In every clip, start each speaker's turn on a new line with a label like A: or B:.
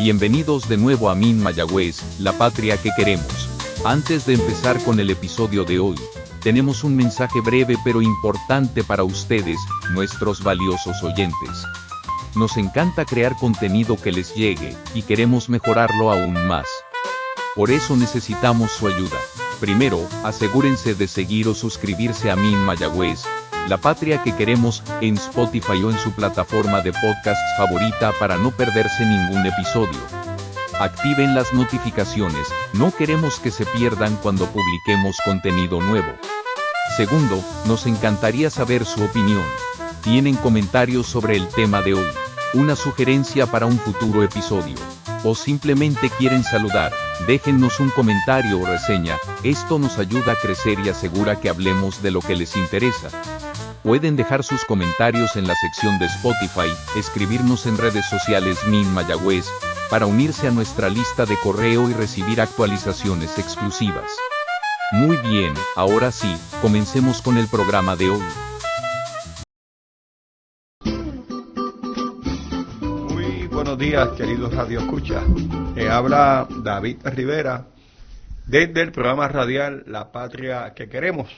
A: Bienvenidos de nuevo a MIN Mayagüez, la patria que queremos. Antes de empezar con el episodio de hoy, tenemos un mensaje breve pero importante para ustedes, nuestros valiosos oyentes. Nos encanta crear contenido que les llegue, y queremos mejorarlo aún más. Por eso necesitamos su ayuda. Primero, asegúrense de seguir o suscribirse a MIN Mayagüez, la patria que queremos, en Spotify o en su plataforma de podcasts favorita para no perderse ningún episodio. Activen las notificaciones, no queremos que se pierdan cuando publiquemos contenido nuevo. Segundo, nos encantaría saber su opinión. ¿Tienen comentarios sobre el tema de hoy? ¿Una sugerencia para un futuro episodio? ¿O simplemente quieren saludar? Déjennos un comentario o reseña, esto nos ayuda a crecer y asegura que hablemos de lo que les interesa. Pueden dejar sus comentarios en la sección de Spotify, escribirnos en redes sociales MIN Mayagüez, para unirse a nuestra lista de correo y recibir actualizaciones exclusivas. Muy bien, ahora sí, comencemos con el programa de hoy.
B: Muy buenos días, queridos radioescuchas. Habla David Rivera desde el programa radial La Patria que Queremos,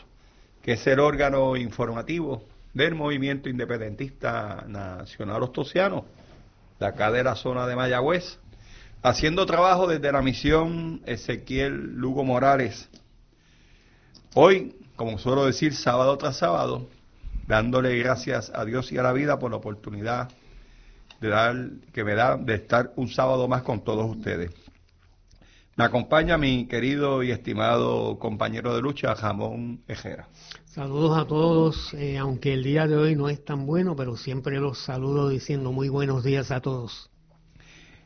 B: que es el órgano informativo del Movimiento Independentista Nacional Ostosiano, de acá de la zona de Mayagüez, haciendo trabajo desde la misión Ezequiel Lugo Morales. Hoy, como suelo decir, sábado tras sábado, dándole gracias a Dios y a la vida por la oportunidad que me da de estar un sábado más con todos ustedes. Me acompaña mi querido y estimado compañero de lucha, Ramón Ejera.
C: Saludos a todos, aunque el día de hoy no es tan bueno, pero siempre los saludo diciendo muy buenos días a todos.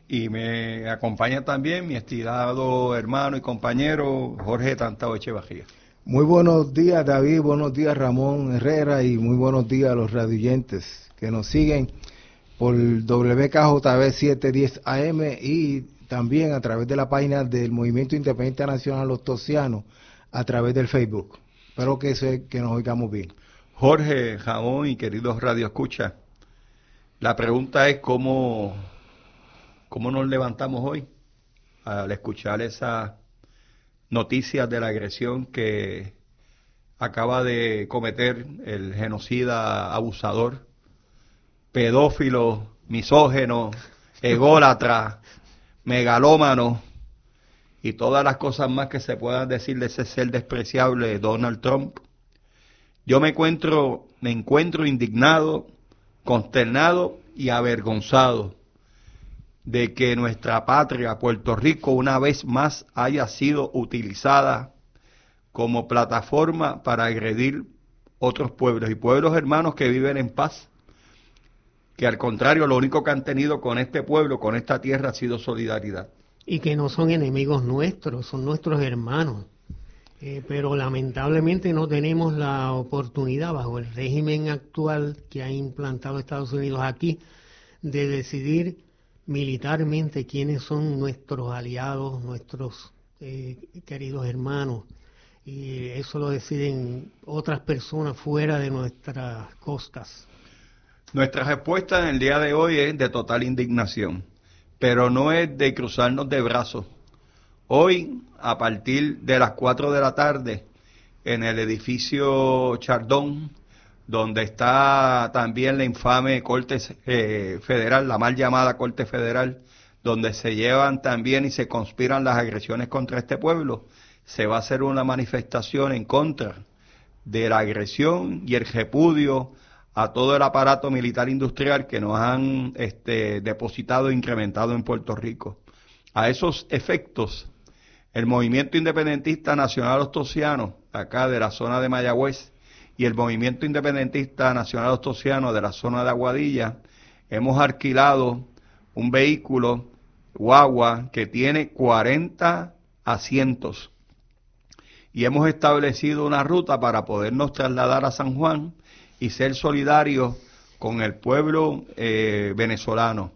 B: Y me acompaña también mi estimado hermano y compañero, Jorge Tantao Echevarría.
D: Muy buenos días, David, buenos días, Ramón Herrera, y muy buenos días a los radioyentes que nos siguen por WKJB 710 AM y también a través de la página del Movimiento Independiente Nacional Ostosiano, a través del Facebook. Espero que nos oigamos bien.
B: Jorge, Ramón y queridos radioescuchas, la pregunta es ¿cómo nos levantamos hoy al escuchar esas noticias de la agresión que acaba de cometer el genocida abusador, pedófilo, misógeno, ególatra, megalómano y todas las cosas más que se puedan decir de ese ser despreciable, Donald Trump? Yo me encuentro indignado, consternado y avergonzado de que nuestra patria, Puerto Rico, una vez más haya sido utilizada como plataforma para agredir otros pueblos y pueblos hermanos que viven en paz, que al contrario, lo único que han tenido con este pueblo, con esta tierra, ha sido solidaridad.
C: Y que no son enemigos nuestros, son nuestros hermanos. Pero lamentablemente no tenemos la oportunidad, bajo el régimen actual que ha implantado Estados Unidos aquí, de decidir militarmente quiénes son nuestros aliados, nuestros queridos hermanos. Y eso lo deciden otras personas fuera de nuestras costas.
B: Nuestra respuesta en el día de hoy es de total indignación, pero no es de cruzarnos de brazos. Hoy, a partir de las 4 de la tarde, en el edificio Chardón, donde está también la infame Corte Federal, la mal llamada Corte Federal, donde se llevan también y se conspiran las agresiones contra este pueblo, se va a hacer una manifestación en contra de la agresión y el repudio a todo el aparato militar industrial que nos han depositado e incrementado en Puerto Rico. A esos efectos, el Movimiento Independentista Nacional Ostosiano, acá de la zona de Mayagüez, y el Movimiento Independentista Nacional Ostosiano de la zona de Aguadilla, hemos alquilado un vehículo, guagua, que tiene 40 asientos. Y hemos establecido una ruta para podernos trasladar a San Juan y ser solidarios con el pueblo venezolano.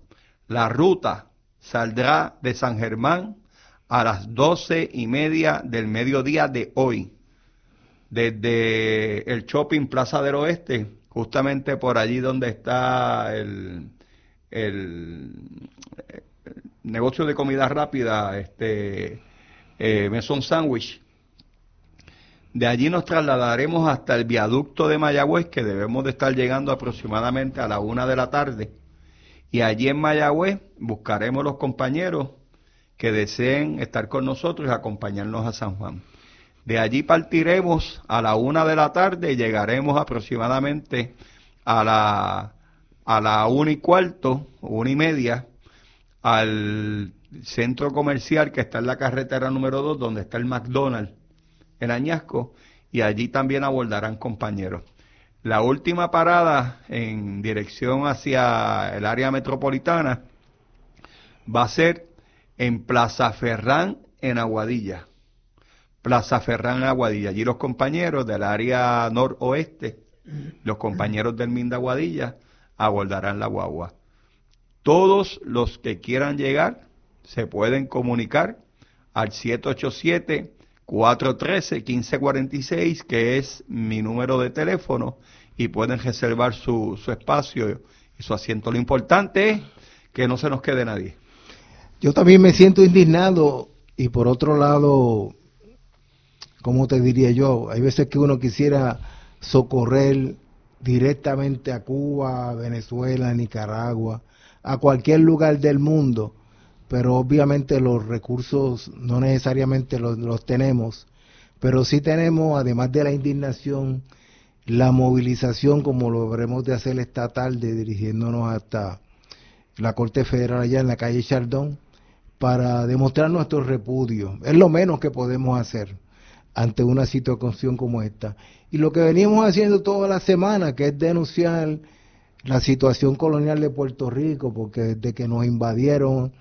B: La ruta saldrá de San Germán a las 12:30 del mediodía de hoy, desde el Shopping Plaza del Oeste, justamente por allí donde está negocio de comida rápida, Mesón Sandwich. De allí nos trasladaremos hasta el viaducto de Mayagüez, que debemos de estar llegando aproximadamente a la 1 de la tarde. Y allí en Mayagüez buscaremos los compañeros que deseen estar con nosotros y acompañarnos a San Juan. De allí partiremos a la 1 de la tarde y llegaremos aproximadamente a la 1:15, 1:30, al centro comercial que está en la carretera número 2, donde está el McDonald's en Añasco, y allí también abordarán compañeros. La última parada en dirección hacia el área metropolitana va a ser en Plaza Ferrán en Aguadilla. Plaza Ferrán en Aguadilla. Allí los compañeros del área noroeste, los compañeros del MINDA Aguadilla, abordarán la guagua. Todos los que quieran llegar se pueden comunicar al 787-413-1546, que es mi número de teléfono, y pueden reservar su espacio y su asiento. Lo importante es que no se nos quede nadie.
D: Yo también me siento indignado, y por otro lado, ¿cómo te diría yo? Hay veces que uno quisiera socorrer directamente a Cuba, a Venezuela, a Nicaragua, a cualquier lugar del mundo, pero obviamente los recursos no necesariamente los tenemos, pero sí tenemos, además de la indignación, la movilización, como lo veremos de hacer esta tarde, dirigiéndonos hasta la Corte Federal allá en la calle Chardón, para demostrar nuestro repudio. Es lo menos que podemos hacer ante una situación como esta. Y lo que venimos haciendo toda la semana, que es denunciar la situación colonial de Puerto Rico, porque desde que nos invadieron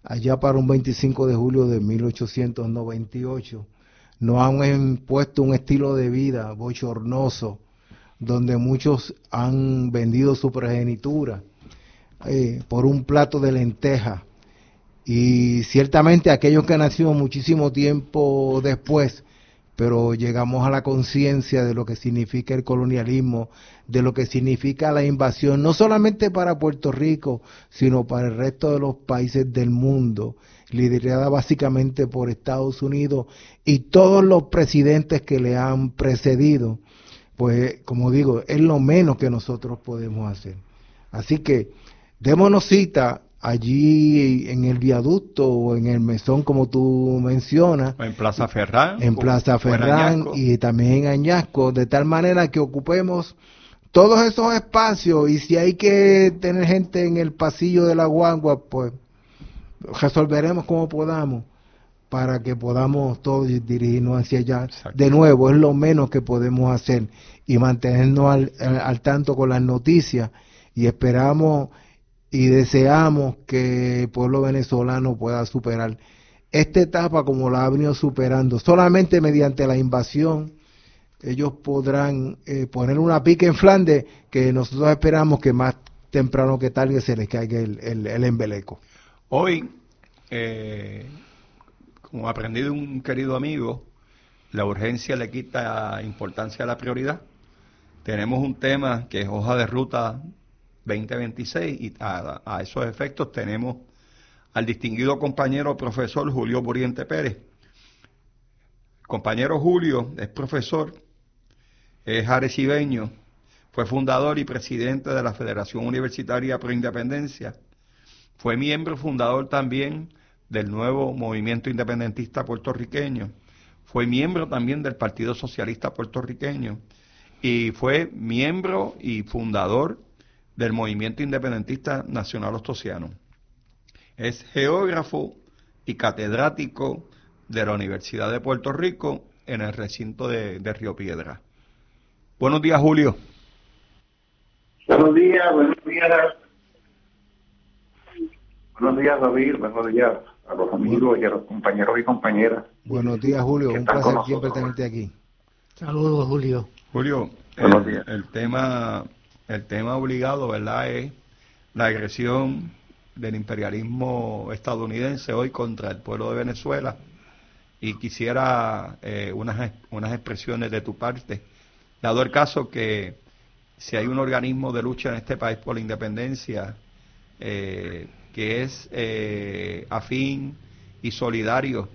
D: allá para un 25 de julio de 1898, nos han impuesto un estilo de vida bochornoso, donde muchos han vendido su progenitura por un plato de lentejas. Y ciertamente aquellos que nacimos muchísimo tiempo después, pero llegamos a la conciencia de lo que significa el colonialismo, de lo que significa la invasión, no solamente para Puerto Rico, sino para el resto de los países del mundo, liderada básicamente por Estados Unidos y todos los presidentes que le han precedido. Pues, como digo, es lo menos que nosotros podemos hacer. Así que, démonos cita allí en el viaducto o en el mesón, como tú mencionas.
B: En Plaza Ferrán.
D: En Plaza Ferrán y también en Añasco, de tal manera que ocupemos todos esos espacios, y si hay que tener gente en el pasillo de la guagua, pues resolveremos como podamos para que podamos todos dirigirnos hacia allá.
B: Exacto.
D: De nuevo, es lo menos que podemos hacer, y mantenernos al tanto con las noticias, y esperamos y deseamos que el pueblo venezolano pueda superar esta etapa como la ha venido superando. Solamente mediante la invasión ellos podrán poner una pica en Flandes, que nosotros esperamos que más temprano que tarde se les caiga el embeleco.
B: Hoy, como aprendí de un querido amigo, la urgencia le quita importancia a la prioridad. Tenemos un tema que es hoja de ruta 2026, y a esos efectos tenemos al distinguido compañero profesor Julio Buriente Pérez. Compañero Julio es profesor, es arecibeño, fue fundador y presidente de la Federación Universitaria Pro Independencia, fue miembro fundador también del nuevo movimiento independentista puertorriqueño, fue miembro también del Partido Socialista Puertorriqueño, y fue miembro y fundador del movimiento independentista nacional ostosiano. Es geógrafo y catedrático de la Universidad de Puerto Rico en el recinto de Río Piedra. Buenos días, Julio.
E: Buenos días. Buenos días, David. Buenos días a los amigos y a los compañeros y compañeras.
D: Buenos días, Julio. Un placer siempre tenerte aquí.
C: Saludos, Julio.
B: Julio,
E: Buenos días.
B: El tema obligado, ¿verdad?, es la agresión del imperialismo estadounidense hoy contra el pueblo de Venezuela, y quisiera unas expresiones de tu parte, dado el caso que si hay un organismo de lucha en este país por la independencia, que es afín y solidario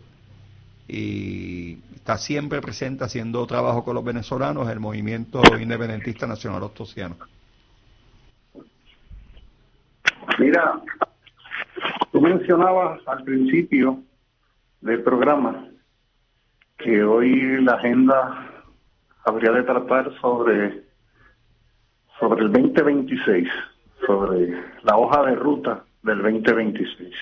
B: y está siempre presente haciendo trabajo con los venezolanos, el Movimiento Independentista Nacional Ostosiano.
E: Mira, tú mencionabas al principio del programa que hoy la agenda habría de tratar sobre el 2026, sobre la hoja de ruta del 2026.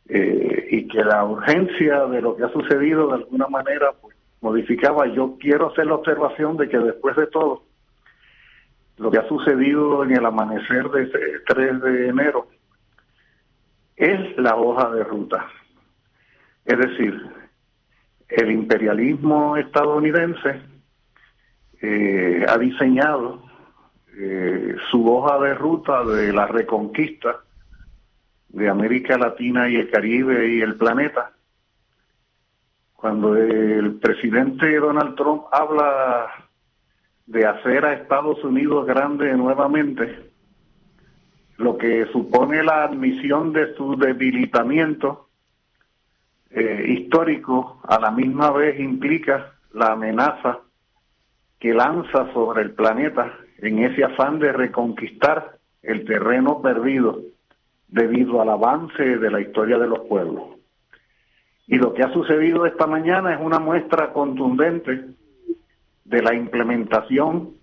E: Y que la urgencia de lo que ha sucedido de alguna manera pues modificaba. Yo quiero hacer la observación de que después de todo lo que ha sucedido en el amanecer de ese 3 de enero es la hoja de ruta. Es decir, el imperialismo estadounidense ha diseñado su hoja de ruta de la reconquista de América Latina y el Caribe y el planeta. Cuando el presidente Donald Trump habla de hacer a Estados Unidos grande nuevamente, lo que supone la admisión de su debilitamiento histórico, a la misma vez implica la amenaza que lanza sobre el planeta en ese afán de reconquistar el terreno perdido debido al avance de la historia de los pueblos. Y lo que ha sucedido esta mañana es una muestra contundente de la implementación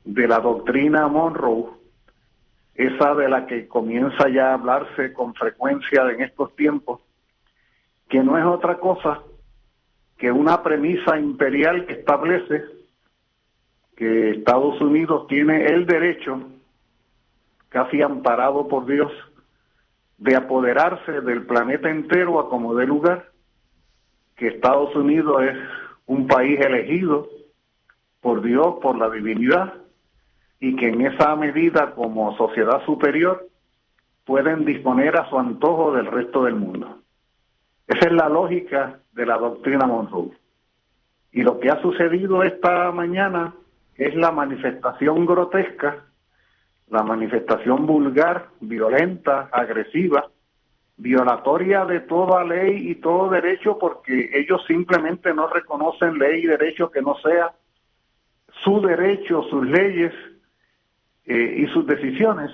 E: de la doctrina Monroe, esa de la que comienza ya a hablarse con frecuencia en estos tiempos, que no es otra cosa que una premisa imperial que establece que Estados Unidos tiene el derecho, casi amparado por Dios, de apoderarse del planeta entero a como dé lugar, que Estados Unidos es un país elegido por Dios, por la divinidad, y que en esa medida como sociedad superior pueden disponer a su antojo del resto del mundo. Esa es la lógica de la doctrina Monroe. Y lo que ha sucedido esta mañana es la manifestación grotesca, la manifestación vulgar, violenta, agresiva, violatoria de toda ley y todo derecho, porque ellos simplemente no reconocen ley y derecho que no sea su derecho, sus leyes y sus decisiones.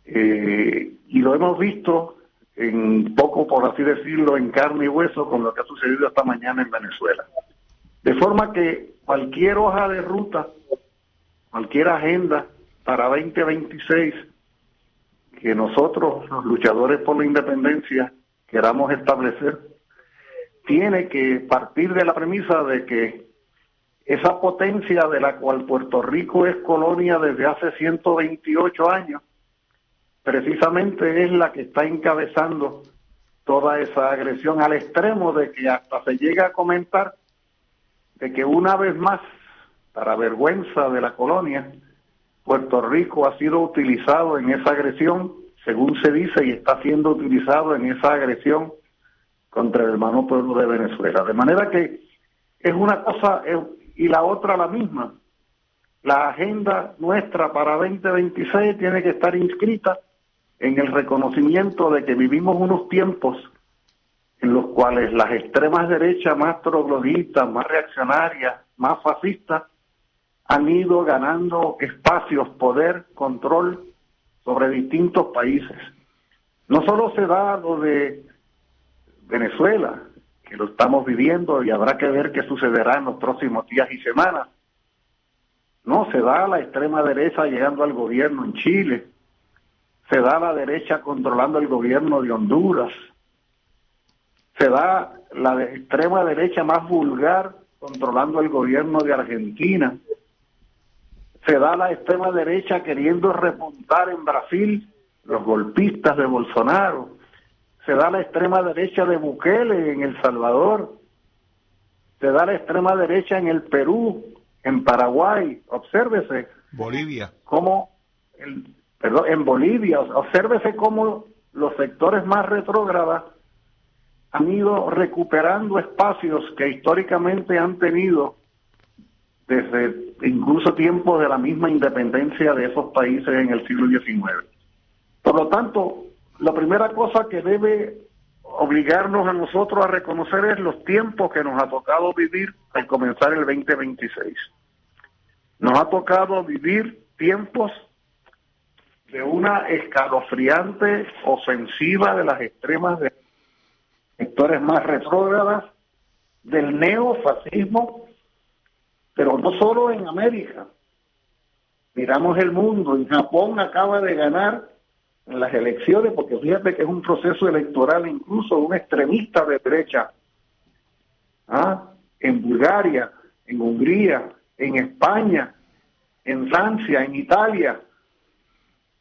E: Y lo hemos visto en poco, por así decirlo, en carne y hueso con lo que ha sucedido esta mañana en Venezuela. De forma que cualquier hoja de ruta, cualquier agenda para 2026 que nosotros, los luchadores por la independencia, queramos establecer, tiene que partir de la premisa de que esa potencia de la cual Puerto Rico es colonia desde hace 128 años, precisamente es la que está encabezando toda esa agresión, al extremo de que hasta se llega a comentar de que una vez más, para vergüenza de la colonia, Puerto Rico ha sido utilizado en esa agresión, según se dice, y está siendo utilizado en esa agresión contra el hermano pueblo de Venezuela. De manera que es una cosa y la otra la misma. La agenda nuestra para 2026 tiene que estar inscrita en el reconocimiento de que vivimos unos tiempos en los cuales las extremas derechas más trogloditas, más reaccionarias, más fascistas, han ido ganando espacios, poder, control sobre distintos países. No solo se da lo de Venezuela, que lo estamos viviendo y habrá que ver qué sucederá en los próximos días y semanas. No, se da la extrema derecha llegando al gobierno en Chile, se da la derecha controlando el gobierno de Honduras, se da la extrema derecha más vulgar controlando el gobierno de Argentina, se da la extrema derecha queriendo repuntar en Brasil, los golpistas de Bolsonaro, se da la extrema derecha de Bukele en El Salvador, se da la extrema derecha en el Perú, en Paraguay, obsérvese.
B: Bolivia.
E: En Bolivia, obsérvese cómo los sectores más retrógradas han ido recuperando espacios que históricamente han tenido desde incluso tiempos de la misma independencia de esos países en el siglo XIX. Por lo tanto, la primera cosa que debe obligarnos a nosotros a reconocer es los tiempos que nos ha tocado vivir al comenzar el 2026. Nos ha tocado vivir tiempos de una escalofriante ofensiva de las extremas de sectores más retrógradas, del neofascismo, pero no solo en América. Miramos el mundo, y Japón acaba de ganar en las elecciones, porque fíjate que es un proceso electoral incluso un extremista de derecha. En Bulgaria, en Hungría, en España, en Francia, en Italia,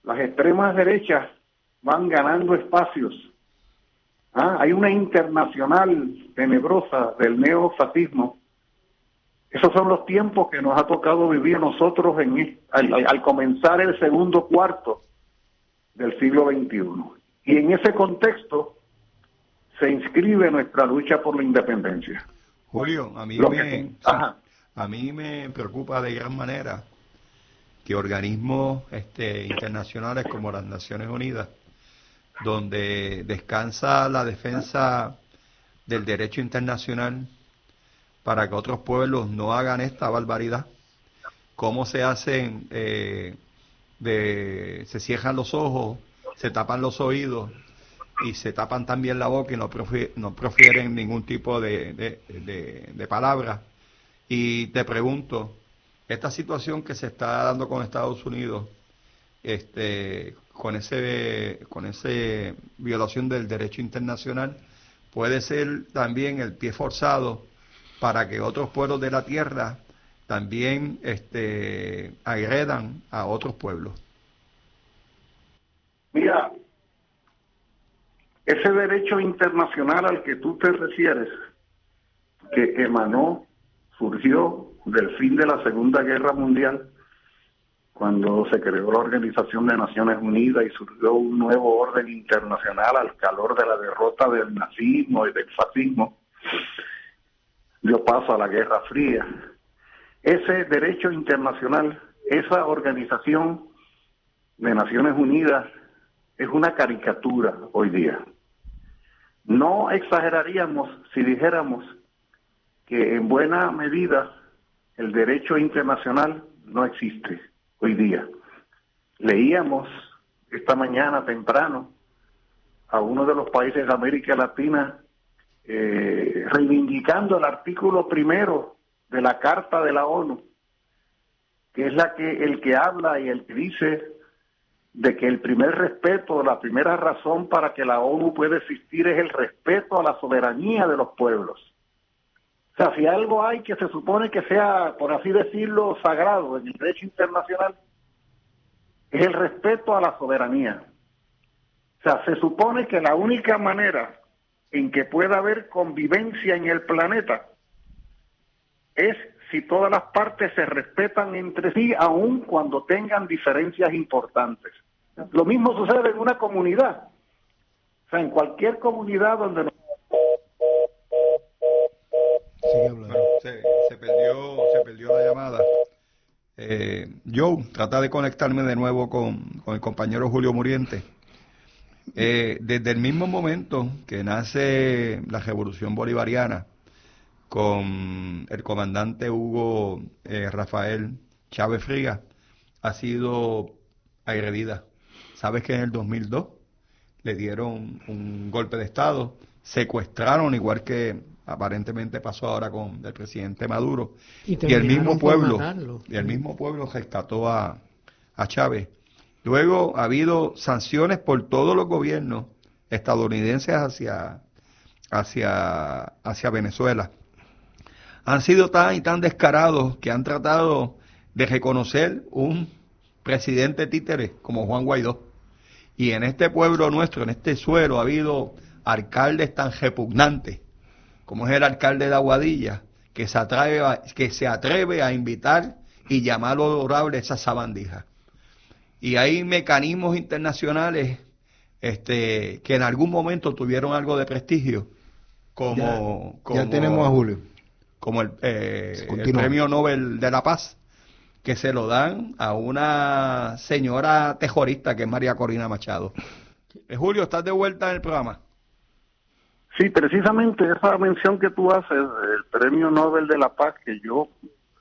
E: las extremas derechas van ganando espacios. Hay una internacional tenebrosa del neofascismo. Esos son los tiempos que nos ha tocado vivir nosotros al comenzar el segundo cuarto del siglo XXI. Y en ese contexto se inscribe nuestra lucha por la independencia.
B: Julio, a mí me preocupa de gran manera que organismos internacionales como las Naciones Unidas, donde descansa la defensa del derecho internacional para que otros pueblos no hagan esta barbaridad, cómo se hacen, se cierran los ojos, se tapan los oídos y se tapan también la boca y no profieren ningún tipo de palabra. Y te pregunto, esta situación que se está dando con Estados Unidos, con ese violación del derecho internacional, puede ser también el pie forzado para que otros pueblos de la tierra también agredan a otros pueblos.
E: Mira, ese derecho internacional al que tú te refieres, que surgió del fin de la Segunda Guerra Mundial, cuando se creó la Organización de Naciones Unidas y surgió un nuevo orden internacional al calor de la derrota del nazismo y del fascismo, dio paso a la Guerra Fría. Ese derecho internacional, esa Organización de Naciones Unidas, es una caricatura hoy día. No exageraríamos si dijéramos que en buena medida el derecho internacional no existe hoy día. Leíamos esta mañana temprano a uno de los países de América Latina reivindicando el artículo 1 de la Carta de la ONU, que es el que habla y el que dice de que el primer respeto, la primera razón para que la ONU pueda existir es el respeto a la soberanía de los pueblos. O sea, si algo hay que se supone que sea, por así decirlo, sagrado en el derecho internacional, es el respeto a la soberanía. O sea, se supone que la única manera en que pueda haber convivencia en el planeta es si todas las partes se respetan entre sí, aun cuando tengan diferencias importantes. Lo mismo sucede en una comunidad. O sea, en cualquier comunidad donde...
B: Bueno, se perdió la llamada. Joe, trata de conectarme de nuevo con el compañero Julio Muriente. Desde el mismo momento que nace la Revolución Bolivariana, con el comandante Hugo Rafael Chávez Frías, ha sido agredida. ¿Sabes que en el 2002 le dieron un golpe de Estado, secuestraron, igual que aparentemente pasó ahora con el presidente Maduro, y el mismo pueblo rescató a Chávez? Luego ha habido sanciones por todos los gobiernos estadounidenses hacia Venezuela. Han sido tan y tan descarados que han tratado de reconocer un presidente títere como Juan Guaidó. Y en este pueblo nuestro, en este suelo, ha habido alcaldes tan repugnantes como es el alcalde de Aguadilla, que se atreve a invitar y llamar honorable esa sabandija. Y hay mecanismos internacionales que en algún momento tuvieron algo de prestigio, como
D: ya tenemos a Julio,
B: como el Premio Nobel de la Paz, que se lo dan a una señora tejorista que es María Corina Machado. Julio, ¿estás de vuelta en el programa?
E: Sí, precisamente esa mención que tú haces del Premio Nobel de la Paz, que yo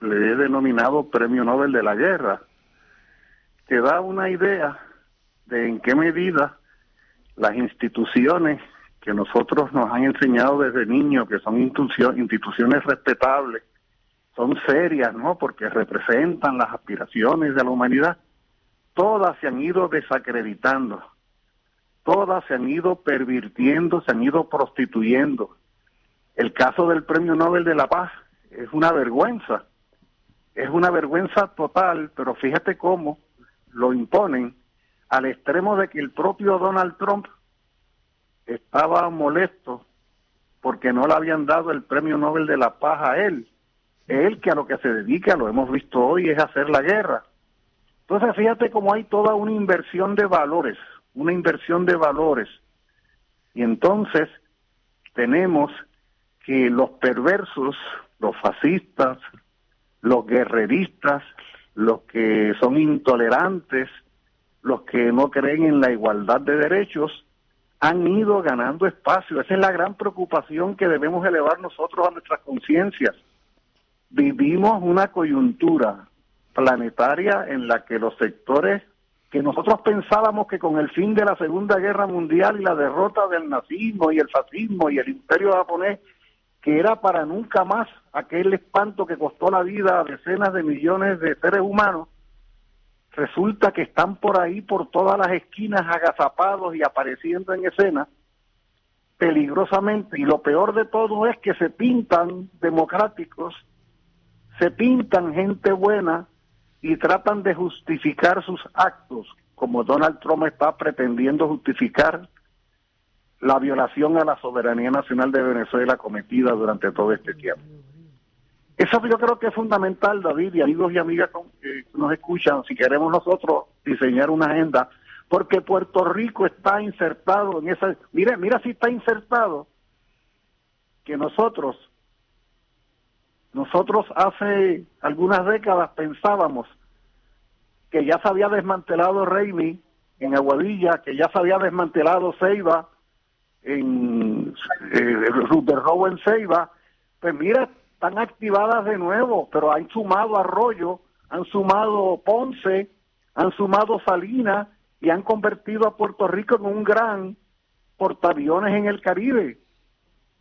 E: le he denominado Premio Nobel de la Guerra, te da una idea de en qué medida las instituciones que nosotros nos han enseñado desde niños, que son instituciones respetables, son serias, ¿no? Porque representan las aspiraciones de la humanidad, todas se han ido desacreditando, todas se han ido pervirtiendo, se han ido prostituyendo. El caso del Premio Nobel de la Paz es una vergüenza total, pero fíjate cómo lo imponen al extremo de que el propio Donald Trump estaba molesto porque no le habían dado el Premio Nobel de la Paz a él que a lo que se dedica, lo hemos visto hoy, es hacer la guerra. Entonces fíjate cómo hay toda una inversión de valores, y entonces tenemos que los perversos, los fascistas, los guerreristas, los que son intolerantes, los que no creen en la igualdad de derechos, han ido ganando espacio. Esa es la gran preocupación que debemos elevar nosotros a nuestras conciencias. Vivimos una coyuntura planetaria en la que los sectores que nosotros pensábamos que con el fin de la Segunda Guerra Mundial y la derrota del nazismo y el fascismo y el imperio japonés, que era para nunca más aquel espanto que costó la vida a decenas de millones de seres humanos, resulta que están por ahí, por todas las esquinas, agazapados y apareciendo en escena, peligrosamente. Y lo peor de todo es que se pintan democráticos, se pintan gente buena y tratan de justificar sus actos, como Donald Trump está pretendiendo justificar la violación a la soberanía nacional de Venezuela cometida durante todo este tiempo. Eso yo creo que es fundamental, David, y amigos y amigas que nos escuchan, si queremos nosotros diseñar una agenda, porque Puerto Rico está insertado en esa... Mira si está insertado, que nosotros hace algunas décadas pensábamos que ya se había desmantelado Raimi en Aguadilla, que ya se había desmantelado Ceiba, en Ruberrobo en Ceiba. Pues mira, están activadas de nuevo, pero han sumado Arroyo, han sumado Ponce, han sumado Salinas y han convertido a Puerto Rico en un gran portaaviones en el Caribe.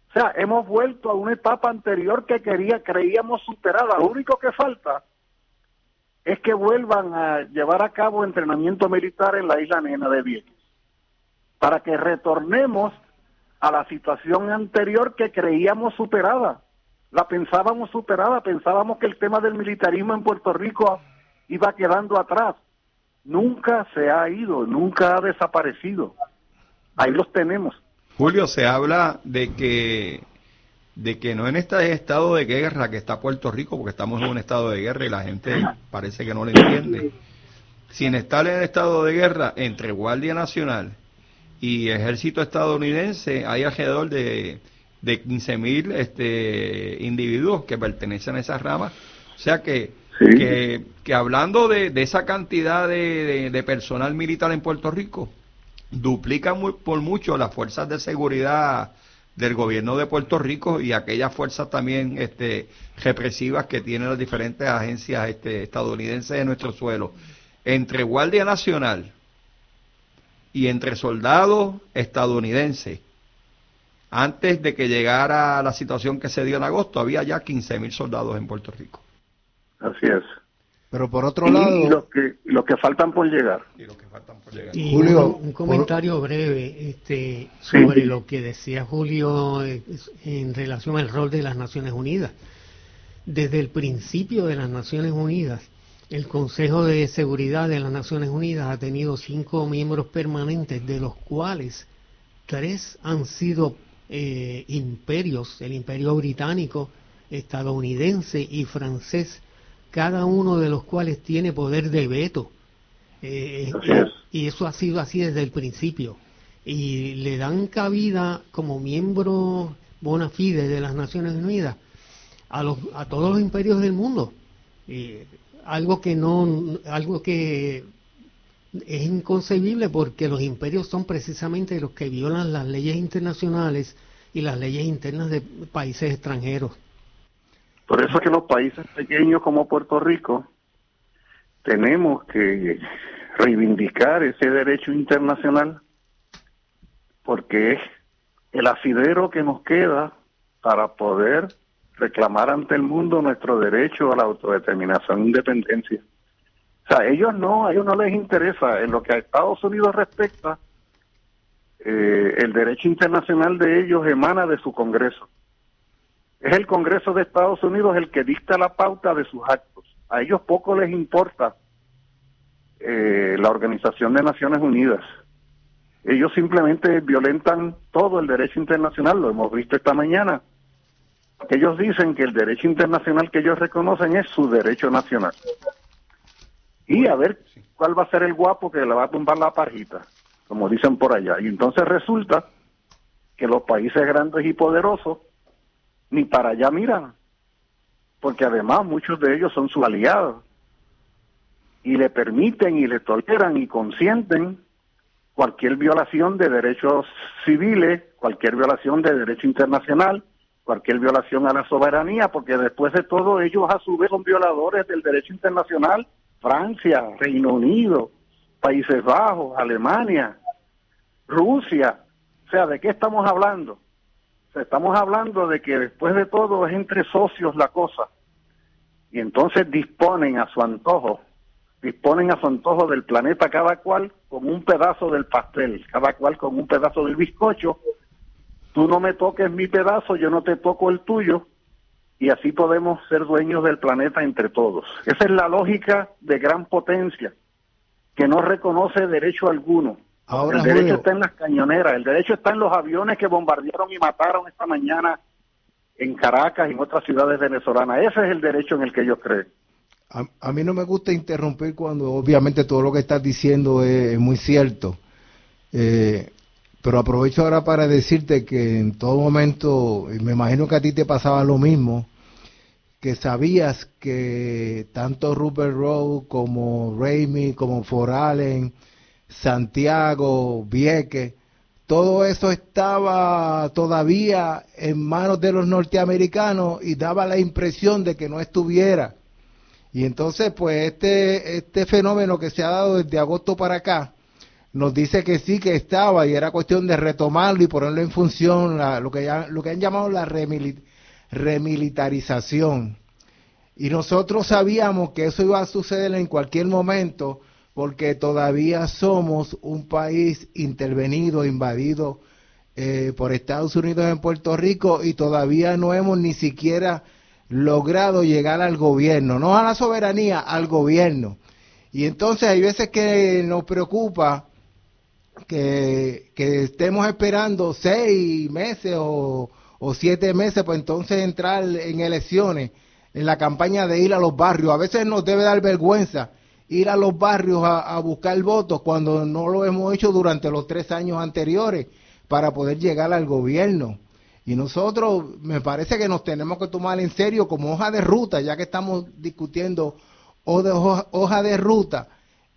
E: O sea, hemos vuelto a una etapa anterior que creíamos superada. Lo único que falta es que vuelvan a llevar a cabo entrenamiento militar en la isla Nena de Vieques, para que retornemos a la situación anterior que creíamos superada. La pensábamos superada, pensábamos que el tema del militarismo en Puerto Rico iba quedando atrás. Nunca se ha ido, nunca ha desaparecido. Ahí los tenemos.
B: Julio, se habla de que no en este estado de guerra que está Puerto Rico, porque estamos en un estado de guerra y la gente parece que no lo entiende, sin estar en el estado de guerra entre Guardia Nacional y Ejército estadounidense, hay alrededor de 15,000 individuos que pertenecen a esas ramas. O sea que hablando de esa cantidad de personal militar en Puerto Rico, duplica por mucho las fuerzas de seguridad del gobierno de Puerto Rico y aquellas fuerzas también represivas que tienen las diferentes agencias estadounidenses de nuestro suelo. Entre Guardia Nacional y entre soldados estadounidenses, antes de que llegara la situación que se dio en agosto, había ya 15,000 soldados en Puerto Rico.
E: Así es.
D: Pero por otro lado...
E: Y los que faltan por llegar.
C: Y
D: Julio,
C: un comentario breve sobre lo que decía Julio en relación al rol de las Naciones Unidas. Desde el principio de las Naciones Unidas, el Consejo de Seguridad de las Naciones Unidas ha tenido 5 miembros permanentes, de los cuales 3 han sido imperios, el imperio británico, estadounidense y francés, cada uno de los cuales tiene poder de veto. Y eso ha sido así desde el principio. Y le dan cabida como miembro bona fide de las Naciones Unidas a todos los imperios del mundo. algo que es inconcebible, porque los imperios son precisamente los que violan las leyes internacionales y las leyes internas de países extranjeros.
E: Por eso es que los países pequeños como Puerto Rico tenemos que reivindicar ese derecho internacional, porque es el asidero que nos queda para poder reclamar ante el mundo nuestro derecho a la autodeterminación e independencia. O sea, a ellos no les interesa. En lo que a Estados Unidos respecta, el derecho internacional de ellos emana de su Congreso. Es el Congreso de Estados Unidos el que dicta la pauta de sus actos. A ellos poco les importa la Organización de Naciones Unidas. Ellos simplemente violentan todo el derecho internacional, lo hemos visto esta mañana. Ellos dicen que el derecho internacional que ellos reconocen es su derecho nacional. Y a ver cuál va a ser el guapo que le va a tumbar la pajita, como dicen por allá. Y entonces resulta que los países grandes y poderosos ni para allá miran, porque además muchos de ellos son sus aliados y le permiten y le toleran y consienten cualquier violación de derechos civiles, cualquier violación de derecho internacional, cualquier violación a la soberanía, porque después de todo ellos a su vez son violadores del derecho internacional. Francia, Reino Unido, Países Bajos, Alemania, Rusia. O sea, ¿de qué estamos hablando? O sea, estamos hablando de que después de todo es entre socios la cosa. Y entonces disponen a su antojo del planeta, cada cual con un pedazo del pastel, cada cual con un pedazo del bizcocho. Tú no me toques mi pedazo, yo no te toco el tuyo, y así podemos ser dueños del planeta entre todos. Esa es la lógica de gran potencia, que no reconoce derecho alguno.
D: Ahora,
E: el derecho
D: Julio,
E: está en las cañoneras, el derecho está en los aviones que bombardearon y mataron esta mañana en Caracas y en otras ciudades venezolanas. Ese es el derecho en el que ellos creen.
D: a mí no me gusta interrumpir cuando obviamente todo lo que estás diciendo es muy cierto. Pero aprovecho ahora para decirte que en todo momento, y me imagino que a ti te pasaba lo mismo, que sabías que tanto Rupert Rowe como Ramey, como Foralen, Santiago, Vieques, todo eso estaba todavía en manos de los norteamericanos y daba la impresión de que no estuviera. Y entonces, pues este fenómeno que se ha dado desde agosto para acá, nos dice que sí, que estaba, y era cuestión de retomarlo y ponerlo en función, lo que han llamado la remilitarización. Y nosotros sabíamos que eso iba a suceder en cualquier momento, porque todavía somos un país intervenido, invadido por Estados Unidos en Puerto Rico, y todavía no hemos ni siquiera logrado llegar al gobierno, no a la soberanía, al gobierno. Y entonces hay veces que nos preocupa que estemos esperando 6 meses o 7 meses para entonces entrar en elecciones, en la campaña de ir a los barrios. A veces nos debe dar vergüenza ir a los barrios a buscar votos cuando no lo hemos hecho durante los 3 años anteriores para poder llegar al gobierno. Y nosotros, me parece que nos tenemos que tomar en serio como hoja de ruta, ya que estamos discutiendo hoja de ruta,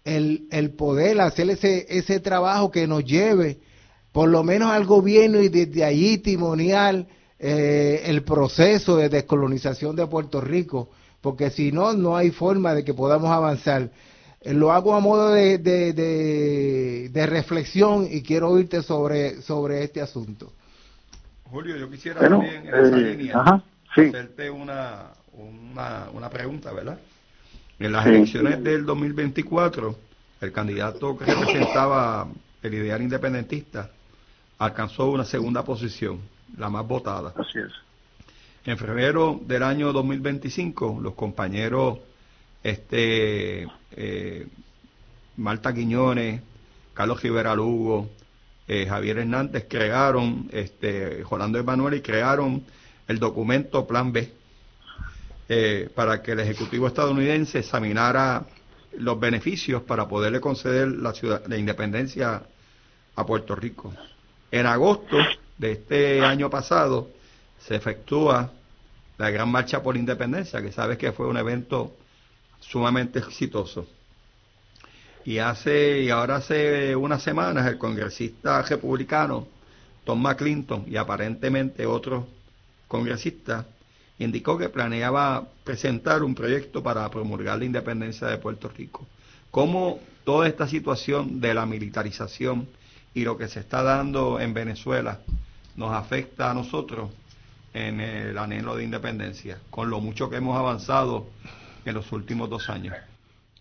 D: el poder hacer ese trabajo que nos lleve por lo menos al gobierno y desde allí timoniar el proceso de descolonización de Puerto Rico, porque si no, no hay forma de que podamos avanzar. Lo hago a modo de reflexión y quiero oírte sobre este asunto.
B: Julio, yo quisiera también en esa línea hacerte una pregunta, ¿verdad? En las elecciones del 2024, el candidato que representaba el ideal independentista alcanzó una segunda posición, la más votada.
E: Así es.
B: En febrero del año 2025, los compañeros Marta Quiñones, Carlos Rivera Lugo, Javier Hernández crearon, Rolando Emanuel, y crearon el documento Plan B, para que el Ejecutivo estadounidense examinara los beneficios para poderle conceder la independencia a Puerto Rico. En agosto de este año pasado se efectúa la Gran Marcha por la Independencia, que sabes que fue un evento sumamente exitoso. Y ahora hace unas semanas el congresista republicano Tom McClinton y aparentemente otros congresistas indicó que planeaba presentar un proyecto para promulgar la independencia de Puerto Rico. ¿Cómo toda esta situación de la militarización y lo que se está dando en Venezuela nos afecta a nosotros en el anhelo de independencia, con lo mucho que hemos avanzado en los últimos 2 años?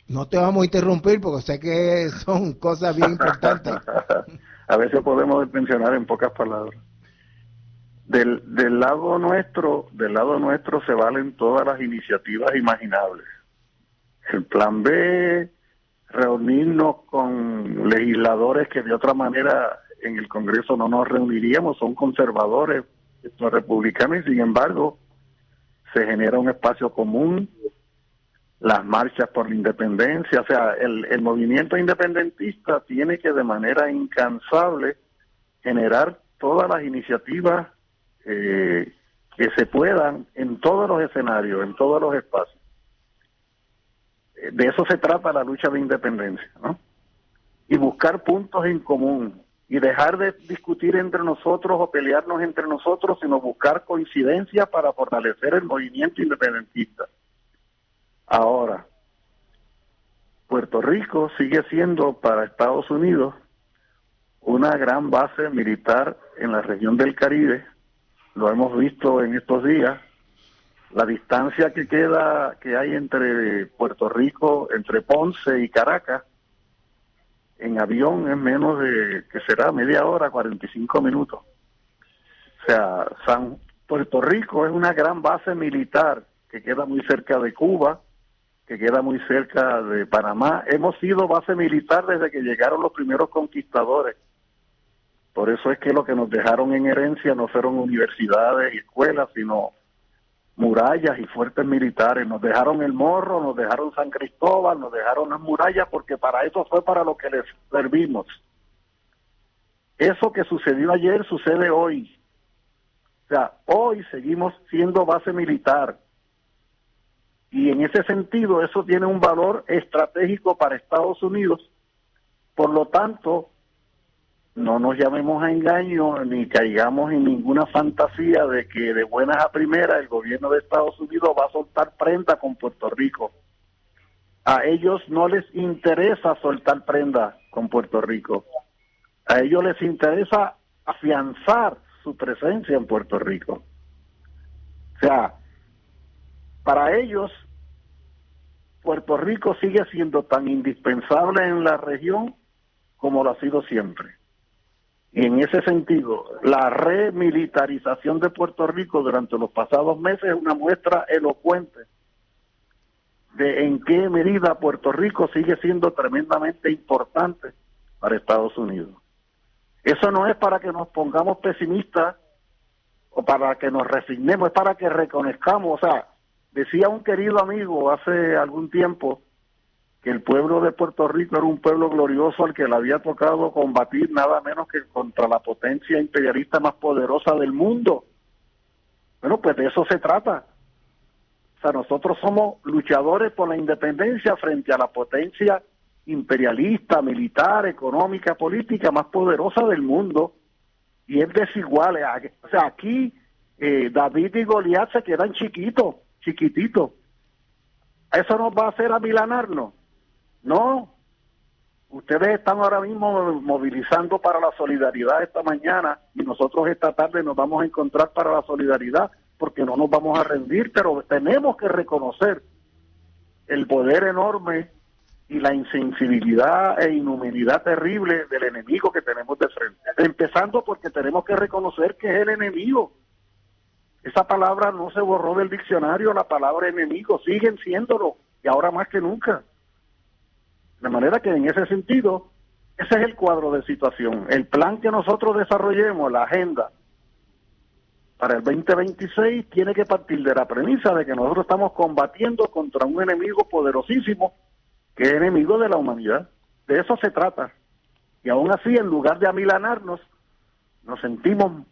D: No te vamos a interrumpir porque sé que son cosas bien importantes.
E: A veces podemos mencionar en pocas palabras. Del lado nuestro se valen todas las iniciativas imaginables. El plan B, reunirnos con legisladores que de otra manera en el Congreso no nos reuniríamos, son conservadores, estos republicanos, y sin embargo se genera un espacio común, las marchas por la independencia, o sea, el movimiento independentista tiene que de manera incansable generar todas las iniciativas que se puedan en todos los escenarios, en todos los espacios. De eso se trata la lucha de independencia, ¿no? Y buscar puntos en común y dejar de discutir entre nosotros o pelearnos entre nosotros, sino buscar coincidencias para fortalecer el movimiento independentista. Ahora, Puerto Rico sigue siendo para Estados Unidos una gran base militar en la región del Caribe. Lo hemos visto en estos días. La distancia que hay entre Puerto Rico, entre Ponce y Caracas, en avión es menos de, que será media hora, 45 minutos. O sea, Puerto Rico es una gran base militar que queda muy cerca de Cuba, que queda muy cerca de Panamá. Hemos sido base militar desde que llegaron los primeros conquistadores. Por eso es que lo que nos dejaron en herencia no fueron universidades y escuelas, sino murallas y fuertes militares. Nos dejaron el Morro, nos dejaron San Cristóbal, nos dejaron las murallas, porque para eso fue para lo que les servimos. Eso que sucedió ayer sucede hoy. O sea, hoy seguimos siendo base militar. Y en ese sentido, eso tiene un valor estratégico para Estados Unidos. Por lo tanto, no nos llamemos a engaño ni caigamos en ninguna fantasía de que de buenas a primeras el gobierno de Estados Unidos va a soltar prenda con Puerto Rico. A ellos no les interesa soltar prenda con Puerto Rico. A ellos les interesa afianzar su presencia en Puerto Rico. O sea, para ellos, Puerto Rico sigue siendo tan indispensable en la región como lo ha sido siempre. Y en ese sentido, la remilitarización de Puerto Rico durante los pasados meses es una muestra elocuente de en qué medida Puerto Rico sigue siendo tremendamente importante para Estados Unidos. Eso no es para que nos pongamos pesimistas o para que nos resignemos, es para que reconozcamos. O sea, decía un querido amigo hace algún tiempo que el pueblo de Puerto Rico era un pueblo glorioso al que le había tocado combatir nada menos que contra la potencia imperialista más poderosa del mundo. Bueno, pues de eso se trata. O sea, nosotros somos luchadores por la independencia frente a la potencia imperialista, militar, económica, política más poderosa del mundo, y es desigual. O sea, aquí David y Goliat se quedan chiquititos. ¿Eso nos va a hacer amilanarnos? No. Ustedes están ahora mismo movilizando para la solidaridad esta mañana, y nosotros esta tarde nos vamos a encontrar para la solidaridad, porque no nos vamos a rendir, pero tenemos que reconocer el poder enorme y la insensibilidad e inhumanidad terrible del enemigo que tenemos de frente. Empezando porque tenemos que reconocer que es el enemigo. Esa palabra no se borró del diccionario, la palabra enemigo, siguen siéndolo, y ahora más que nunca. De manera que en ese sentido, ese es el cuadro de situación. El plan que nosotros desarrollemos, la agenda para el 2026, tiene que partir de la premisa de que nosotros estamos combatiendo contra un enemigo poderosísimo, que es enemigo de la humanidad. De eso se trata. Y aún así, en lugar de amilanarnos, nos sentimos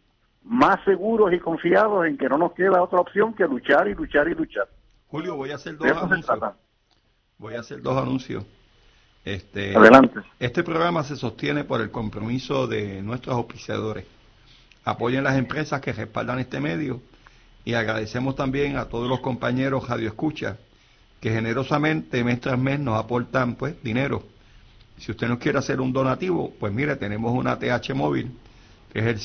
E: más seguros y confiados en que no nos queda otra opción que luchar y luchar y luchar.
B: Julio, voy a hacer
E: dos anuncios.
B: Voy a hacer dos anuncios.
E: Adelante.
B: Este programa se sostiene por el compromiso de nuestros auspiciadores. Apoyen las empresas que respaldan este medio y agradecemos también a todos los compañeros Radio Escucha que generosamente mes tras mes nos aportan dinero. Si usted nos quiere hacer un donativo, pues mire, tenemos una ATH móvil que es el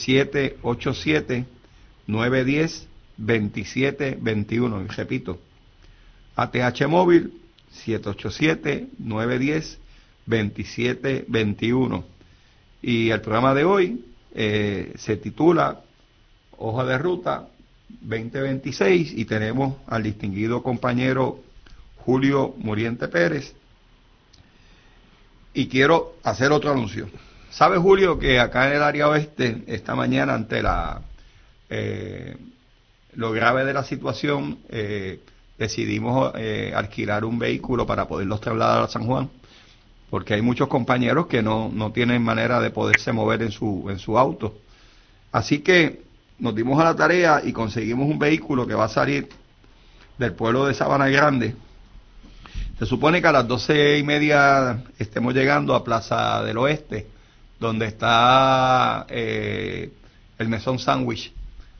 B: 787-910-2721. Y repito, ATH móvil 787-910-2721. Y el programa de hoy se titula Hoja de Ruta 2026 y tenemos al distinguido compañero Julio Muriente Pérez. Y quiero hacer otro anuncio. ¿Sabe, Julio, que acá en el área oeste, esta mañana, ante lo grave de la situación, decidimos alquilar un vehículo para poderlos trasladar a San Juan? Porque hay muchos compañeros que no tienen manera de poderse mover en su auto. Así que nos dimos a la tarea y conseguimos un vehículo que va a salir del pueblo de Sabana Grande. Se supone que a las 12:30 estemos llegando a Plaza del Oeste, donde está el Mesón Sándwich.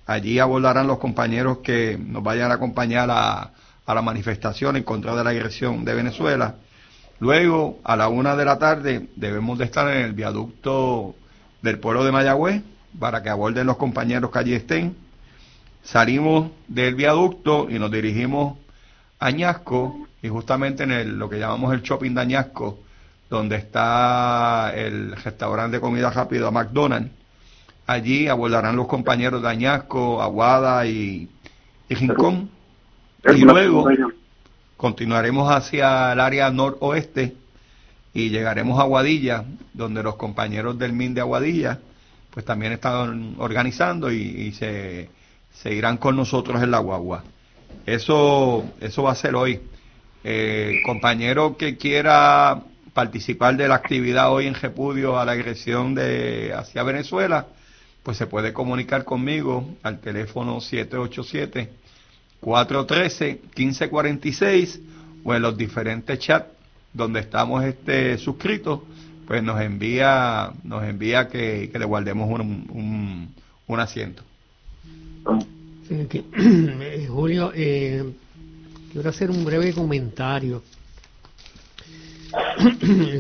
B: Allí abordarán los compañeros que nos vayan a acompañar a la manifestación en contra de la agresión de Venezuela. Luego, a la 1 de la tarde, debemos de estar en el viaducto del pueblo de Mayagüez para que aborden los compañeros que allí estén. Salimos del viaducto y nos dirigimos a Añasco, y justamente en lo que llamamos el shopping de Añasco, donde está el restaurante de comida rápida McDonald's, allí abordarán los compañeros de Añasco, Aguada y Rincón, y luego continuaremos hacia el área noroeste y llegaremos a Aguadilla, donde los compañeros del MIN de Aguadilla pues también están organizando y se irán con nosotros en la guagua. Eso va a ser hoy. Compañero que quiera participar de la actividad hoy en repudio a la agresión hacia Venezuela, pues se puede comunicar conmigo al teléfono 787-413-1546 o en los diferentes chats donde estamos suscritos, pues nos envía que le guardemos un asiento.
C: Sí, Julio, quiero hacer un breve comentario.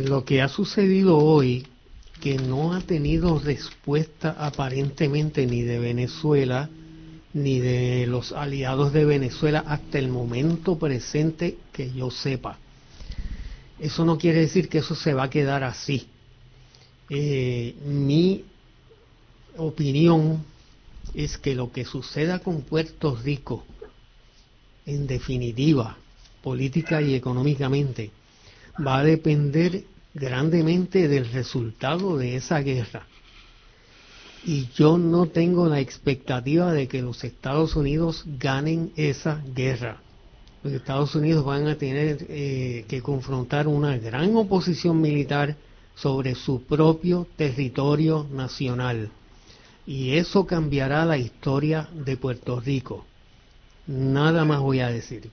C: Lo que ha sucedido hoy, que no ha tenido respuesta aparentemente ni de Venezuela ni de los aliados de Venezuela hasta el momento presente que yo sepa. Eso no quiere decir que eso se va a quedar así. Mi opinión es que lo que suceda con Puerto Rico, en definitiva, política y económicamente, va a depender grandemente del resultado de esa guerra. Y yo no tengo la expectativa de que los Estados Unidos ganen esa guerra. Los Estados Unidos van a tener que confrontar una gran oposición militar sobre su propio territorio nacional. Y eso cambiará la historia de Puerto Rico. Nada más voy a decir.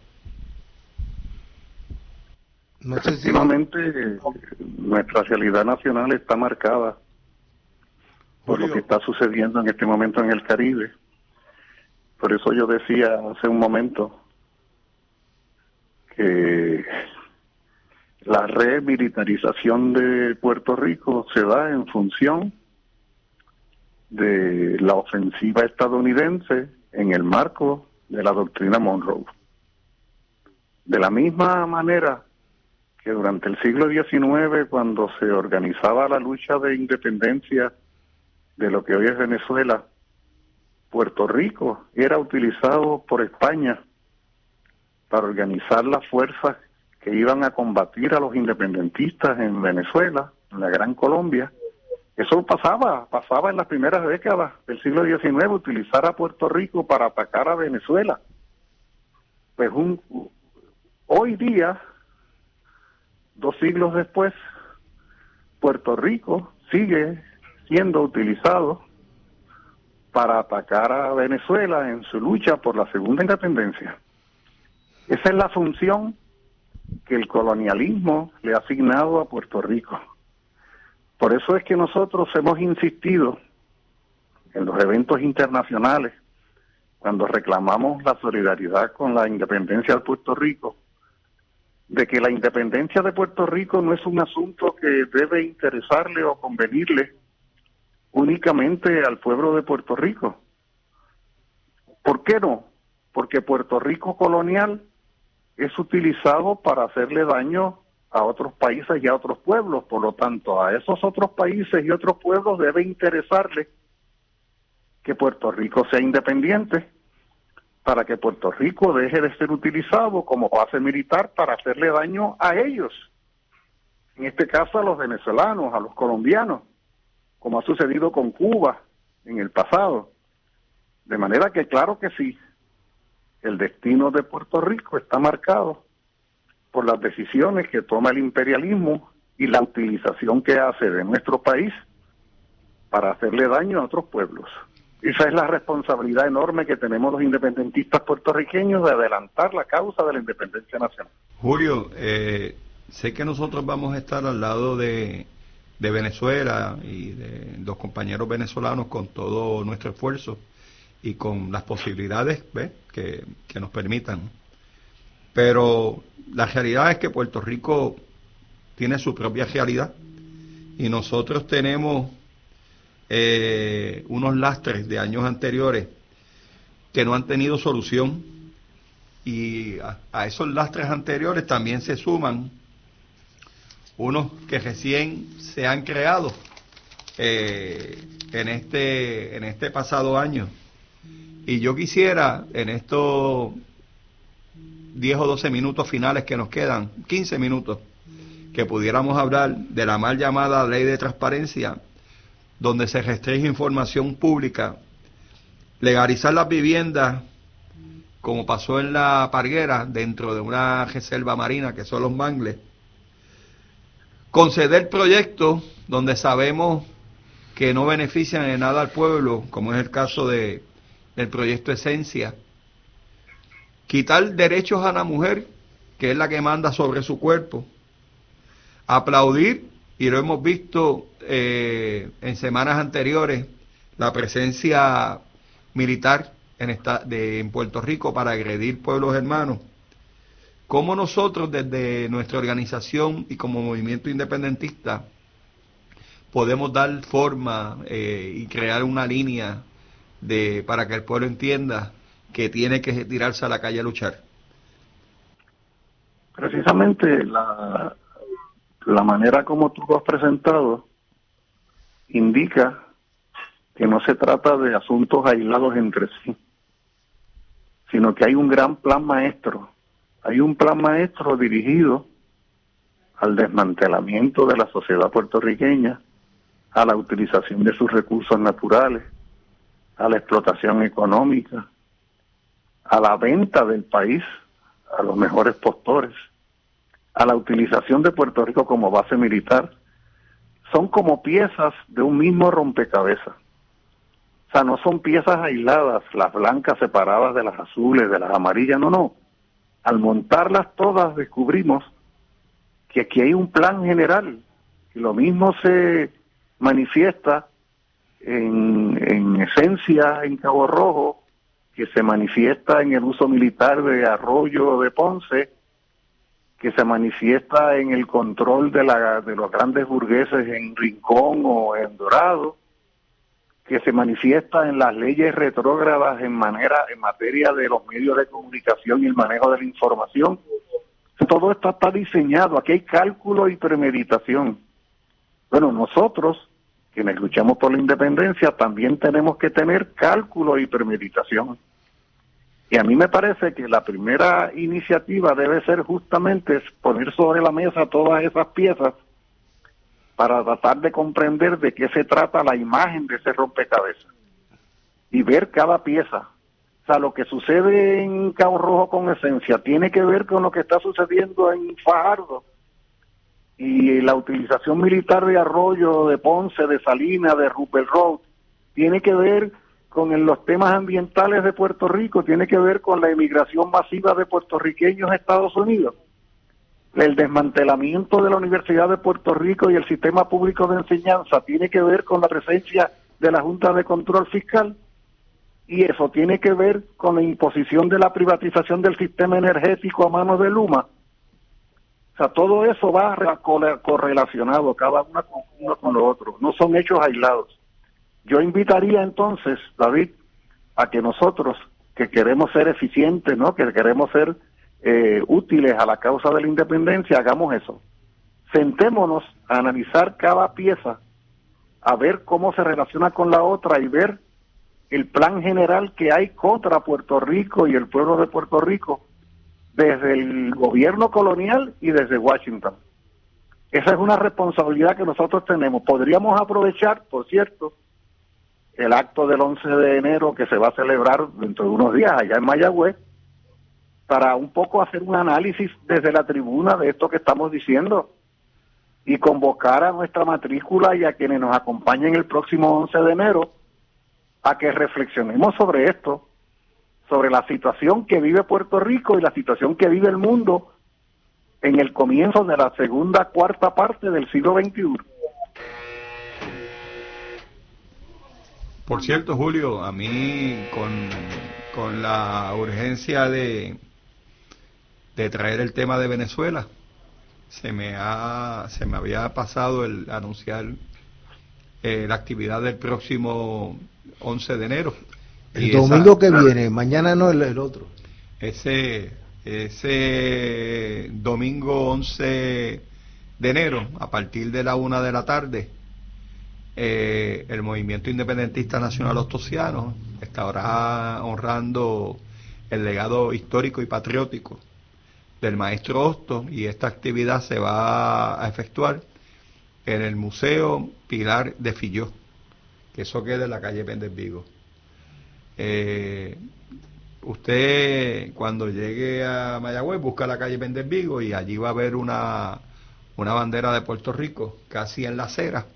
E: No sé si efectivamente nuestra realidad nacional está marcada por lo que está sucediendo en este momento en el Caribe. Por eso yo decía hace un momento que la remilitarización de Puerto Rico se da en función de la ofensiva estadounidense en el marco de la doctrina Monroe. De la misma manera que durante el siglo XIX, cuando se organizaba la lucha de independencia de lo que hoy es Venezuela, Puerto Rico era utilizado por España para organizar las fuerzas que iban a combatir a los independentistas en Venezuela, en la Gran Colombia. Eso pasaba en las primeras décadas del siglo XIX, utilizar a Puerto Rico para atacar a Venezuela. Pues hoy día, 2 siglos después, Puerto Rico sigue siendo utilizado para atacar a Venezuela en su lucha por la segunda independencia. Esa es la función que el colonialismo le ha asignado a Puerto Rico. Por eso es que nosotros hemos insistido en los eventos internacionales, cuando reclamamos la solidaridad con la independencia de Puerto Rico, de que la independencia de Puerto Rico no es un asunto que debe interesarle o convenirle únicamente al pueblo de Puerto Rico. ¿Por qué no? Porque Puerto Rico colonial es utilizado para hacerle daño a otros países y a otros pueblos. Por lo tanto, a esos otros países y otros pueblos debe interesarle que Puerto Rico sea independiente, para que Puerto Rico deje de ser utilizado como base militar para hacerle daño a ellos. En este caso a los venezolanos, a los colombianos, como ha sucedido con Cuba en el pasado. De manera que claro que sí, el destino de Puerto Rico está marcado por las decisiones que toma el imperialismo y la utilización que hace de nuestro país para hacerle daño a otros pueblos. Esa es la responsabilidad enorme que tenemos los independentistas puertorriqueños de adelantar la causa de la independencia nacional.
B: Julio, sé que nosotros vamos a estar al lado de Venezuela y de los compañeros venezolanos con todo nuestro esfuerzo y con las posibilidades que nos permitan. Pero la realidad es que Puerto Rico tiene su propia realidad y nosotros tenemos unos lastres de años anteriores que no han tenido solución, y a esos lastres anteriores también se suman unos que recién se han creado en este pasado año. Y yo quisiera, en estos 10 o 12 minutos finales que nos quedan, 15 minutos, que pudiéramos hablar de la mal llamada ley de transparencia, donde se restringe información pública, legalizar las viviendas, como pasó en La Parguera, dentro de una reserva marina que son los mangles, conceder proyectos donde sabemos que no benefician en nada al pueblo, como es el caso del proyecto Esencia, quitar derechos a la mujer, que es la que manda sobre su cuerpo, aplaudir, y lo hemos visto en semanas anteriores, la presencia militar en Puerto Rico para agredir pueblos hermanos. ¿Cómo nosotros desde nuestra organización y como movimiento independentista podemos dar forma y crear una línea para que el pueblo entienda que tiene que tirarse a la calle a luchar?
E: Precisamente la manera como tú lo has presentado indica que no se trata de asuntos aislados entre sí, sino que hay un gran plan maestro. Hay un plan maestro dirigido al desmantelamiento de la sociedad puertorriqueña, a la utilización de sus recursos naturales, a la explotación económica, a la venta del país a los mejores postores, a la utilización de Puerto Rico como base militar. Son como piezas de un mismo rompecabezas. O sea, no son piezas aisladas, las blancas separadas de las azules, de las amarillas, no. Al montarlas todas descubrimos que aquí hay un plan general, y lo mismo se manifiesta en Esencia, en Cabo Rojo, que se manifiesta en el uso militar de Arroyo de Ponce, que se manifiesta en el control de los grandes burgueses en Rincón o en Dorado, que se manifiesta en las leyes retrógradas en materia de los medios de comunicación y el manejo de la información. Todo esto está diseñado, aquí hay cálculo y premeditación. Bueno, nosotros, quienes luchamos por la independencia, también tenemos que tener cálculo y premeditación. Y a mí me parece que la primera iniciativa debe ser justamente poner sobre la mesa todas esas piezas para tratar de comprender de qué se trata la imagen de ese rompecabezas y ver cada pieza. O sea, lo que sucede en Cabo Rojo con Esencia tiene que ver con lo que está sucediendo en Fajardo, y la utilización militar de Arroyo, de Ponce, de Salinas, de Rupert Road, tiene que ver con los temas ambientales de Puerto Rico, tiene que ver con la emigración masiva de puertorriqueños a Estados Unidos. el desmantelamiento de la Universidad de Puerto Rico y el sistema público de enseñanza tiene que ver con la presencia de la Junta de Control Fiscal, y eso tiene que ver con la imposición de la privatización del sistema energético a manos de Luma. O sea, todo eso va correlacionado, cada uno con lo otro, no son hechos aislados. Yo invitaría entonces, David, a que nosotros, que queremos ser eficientes, ¿no?, que queremos ser útiles a la causa de la independencia, hagamos eso. Sentémonos a analizar cada pieza, a ver cómo se relaciona con la otra y ver el plan general que hay contra Puerto Rico y el pueblo de Puerto Rico desde el gobierno colonial y desde Washington. Esa es una responsabilidad que nosotros tenemos. Podríamos aprovechar, por cierto, el acto del 11 de enero que se va a celebrar dentro de unos días allá en Mayagüez, para un poco hacer un análisis desde la tribuna de esto que estamos diciendo y convocar a nuestra matrícula y a quienes nos acompañen el próximo 11 de enero a que reflexionemos sobre esto, sobre la situación que vive Puerto Rico y la situación que vive el mundo en el comienzo de la segunda cuarta parte del siglo XXI.
B: Por cierto, Julio, a mí con la urgencia de traer el tema de Venezuela, se me había pasado el anunciar la actividad del próximo 11 de enero.
D: El domingo que viene, mañana no, el otro.
B: Ese domingo 11 de enero, a partir de la 1 de la tarde, el Movimiento Independentista Nacional Ostosiano estará honrando el legado histórico y patriótico del maestro Hostos, y esta actividad se va a efectuar en el Museo Pilar de Filló, que eso queda en la calle Méndez Vigo. Usted cuando llegue a Mayagüez busca la calle Méndez Vigo y allí va a ver una bandera de Puerto Rico casi en la acera.